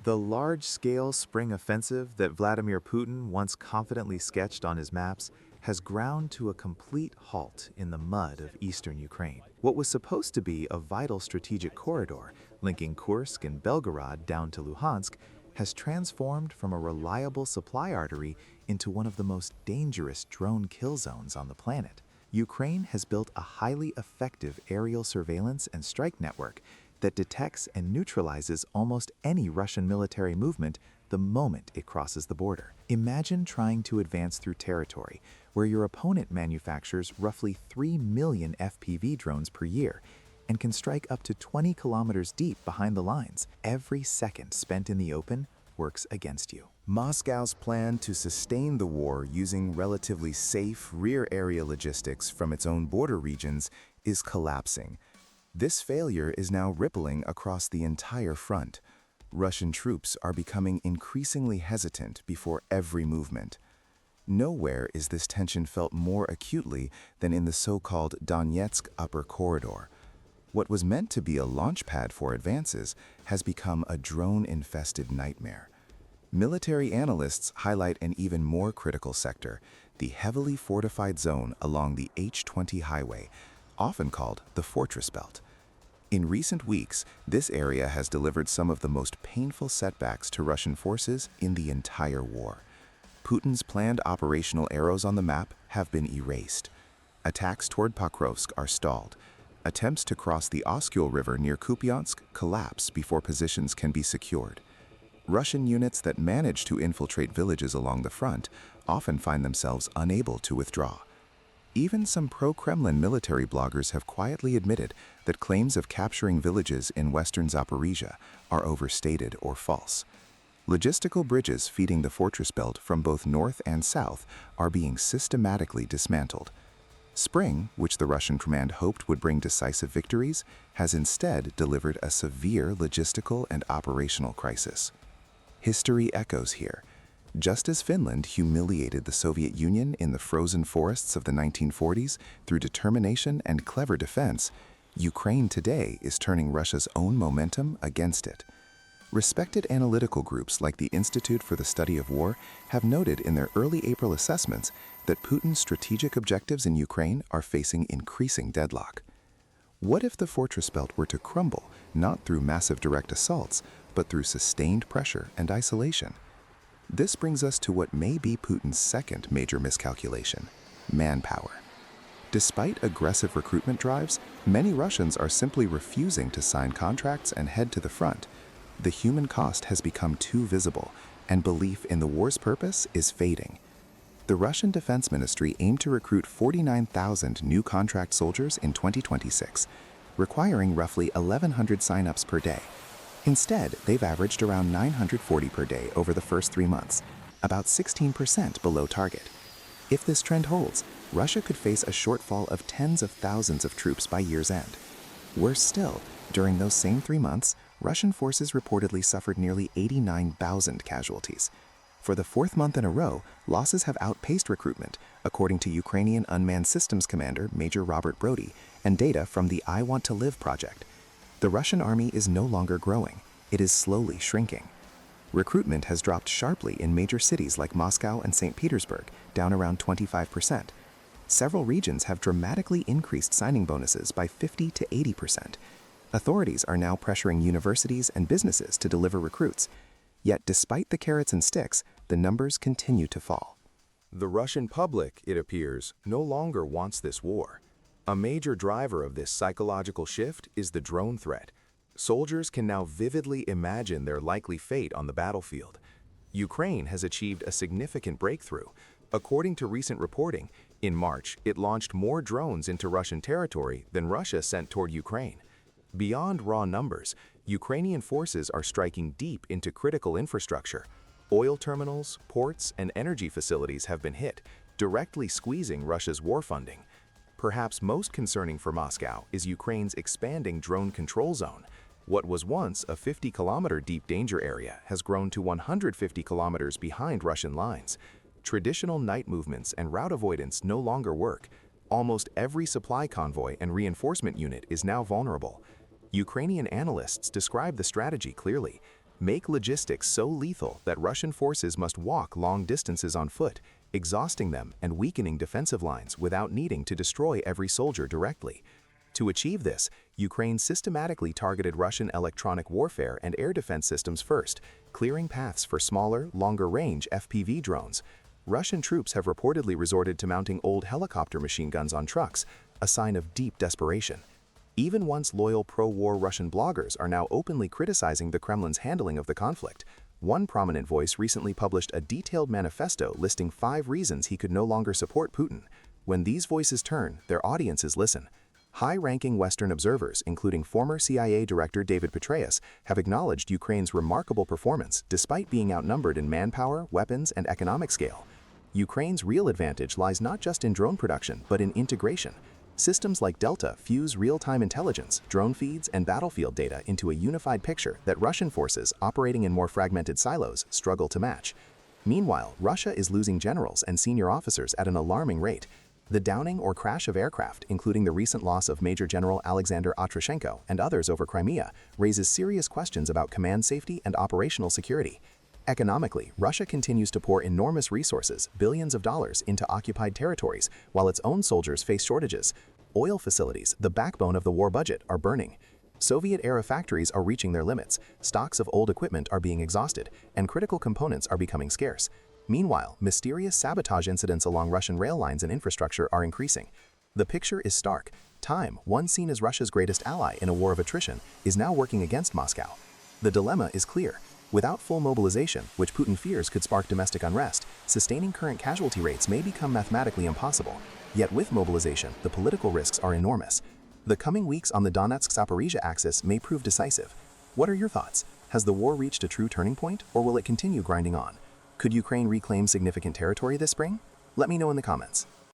The large-scale spring offensive that Vladimir Putin once confidently sketched on his maps has ground to a complete halt in the mud of eastern Ukraine. What was supposed to be a vital strategic corridor linking Kursk and Belgorod down to Luhansk has transformed from a reliable supply artery into one of the most dangerous drone kill zones on the planet. Ukraine has built a highly effective aerial surveillance and strike network that detects and neutralizes almost any Russian military movement the moment it crosses the border. Imagine trying to advance through territory where your opponent manufactures roughly 3 million FPV drones per year and can strike up to 20 kilometers deep behind the lines. Every second spent in the open works against you. Moscow's plan to sustain the war using relatively safe rear area logistics from its own border regions is collapsing. This failure is now rippling across the entire front. Russian troops are becoming increasingly hesitant before every movement. Nowhere is this tension felt more acutely than in the so-called Donetsk Upper Corridor. What was meant to be a launchpad for advances has become a drone-infested nightmare. Military analysts highlight an even more critical sector, the heavily fortified zone along the H-20 highway, often called the Fortress Belt. In recent weeks, this area has delivered some of the most painful setbacks to Russian forces in the entire war. Putin's planned operational arrows on the map have been erased. Attacks toward Pokrovsk are stalled. Attempts to cross the Oskil River near Kupiansk collapse before positions can be secured. Russian units that manage to infiltrate villages along the front often find themselves unable to withdraw. Even some pro-Kremlin military bloggers have quietly admitted that claims of capturing villages in western Zaporizhia are overstated or false. Logistical bridges feeding the fortress belt from both north and south are being systematically dismantled. Spring, which the Russian command hoped would bring decisive victories, has instead delivered a severe logistical and operational crisis. History echoes here. Just as Finland humiliated the Soviet Union in the frozen forests of the 1940s through determination and clever defense, Ukraine today is turning Russia's own momentum against it. Respected analytical groups like the Institute for the Study of War have noted in their early April assessments that Putin's strategic objectives in Ukraine are facing increasing deadlock. What if the fortress belt were to crumble, not through massive direct assaults, but through sustained pressure and isolation? This brings us to what may be Putin's second major miscalculation: manpower. Despite aggressive recruitment drives, many Russians are simply refusing to sign contracts and head to the front. The human cost has become too visible, and belief in the war's purpose is fading. The Russian Defense Ministry aimed to recruit 49,000 new contract soldiers in 2026, requiring roughly 1,100 sign-ups per day. Instead, they've averaged around 940 per day over the first 3 months, about 16% below target. If this trend holds, Russia could face a shortfall of tens of thousands of troops by year's end. Worse still, during those same 3 months, Russian forces reportedly suffered nearly 89,000 casualties. For the fourth month in a row, losses have outpaced recruitment, according to Ukrainian Unmanned Systems Commander Major Robert Brody and data from the I Want to Live project. The Russian army is no longer growing, it is slowly shrinking. Recruitment has dropped sharply in major cities like Moscow and St. Petersburg, down around 25%. Several regions have dramatically increased signing bonuses by 50 to 80%. Authorities are now pressuring universities and businesses to deliver recruits. Yet despite the carrots and sticks, the numbers continue to fall. The Russian public, it appears, no longer wants this war. A major driver of this psychological shift is the drone threat. Soldiers can now vividly imagine their likely fate on the battlefield. Ukraine has achieved a significant breakthrough. According to recent reporting, in March, it launched more drones into Russian territory than Russia sent toward Ukraine. Beyond raw numbers, Ukrainian forces are striking deep into critical infrastructure. Oil terminals, ports, and energy facilities have been hit, directly squeezing Russia's war funding. Perhaps most concerning for Moscow is Ukraine's expanding drone control zone. What was once a 50-kilometer deep danger area has grown to 150 kilometers behind Russian lines. Traditional night movements and route avoidance no longer work. Almost every supply convoy and reinforcement unit is now vulnerable. Ukrainian analysts describe the strategy clearly. make logistics so lethal that Russian forces must walk long distances on foot, exhausting them and weakening defensive lines without needing to destroy every soldier directly. To achieve this, Ukraine systematically targeted Russian electronic warfare and air defense systems first, clearing paths for smaller, longer-range FPV drones. Russian troops have reportedly resorted to mounting old helicopter machine guns on trucks, a sign of deep desperation. Even once loyal pro-war Russian bloggers are now openly criticizing the Kremlin's handling of the conflict. One prominent voice recently published a detailed manifesto listing 5 reasons he could no longer support Putin. When these voices turn, their audiences listen. High-ranking Western observers, including former CIA Director David Petraeus, have acknowledged Ukraine's remarkable performance despite being outnumbered in manpower, weapons, and economic scale. Ukraine's real advantage lies not just in drone production, but in integration. Systems like Delta fuse real-time intelligence, drone feeds, and battlefield data into a unified picture that Russian forces operating in more fragmented silos struggle to match. Meanwhile, Russia is losing generals and senior officers at an alarming rate. The downing or crash of aircraft, including the recent loss of Major General Alexander Atrashenko and others over Crimea, raises serious questions about command safety and operational security. Economically, Russia continues to pour enormous resources, billions of dollars, into occupied territories, while its own soldiers face shortages. Oil facilities, the backbone of the war budget, are burning. Soviet-era factories are reaching their limits, stocks of old equipment are being exhausted, and critical components are becoming scarce. Meanwhile, mysterious sabotage incidents along Russian rail lines and infrastructure are increasing. The picture is stark. Time, once seen as Russia's greatest ally in a war of attrition, is now working against Moscow. The dilemma is clear. Without full mobilization, which Putin fears could spark domestic unrest, sustaining current casualty rates may become mathematically impossible. Yet with mobilization, the political risks are enormous. The coming weeks on the Donetsk-Zaporizhzhia axis may prove decisive. What are your thoughts? Has the war reached a true turning point, or will it continue grinding on? Could Ukraine reclaim significant territory this spring? Let me know in the comments.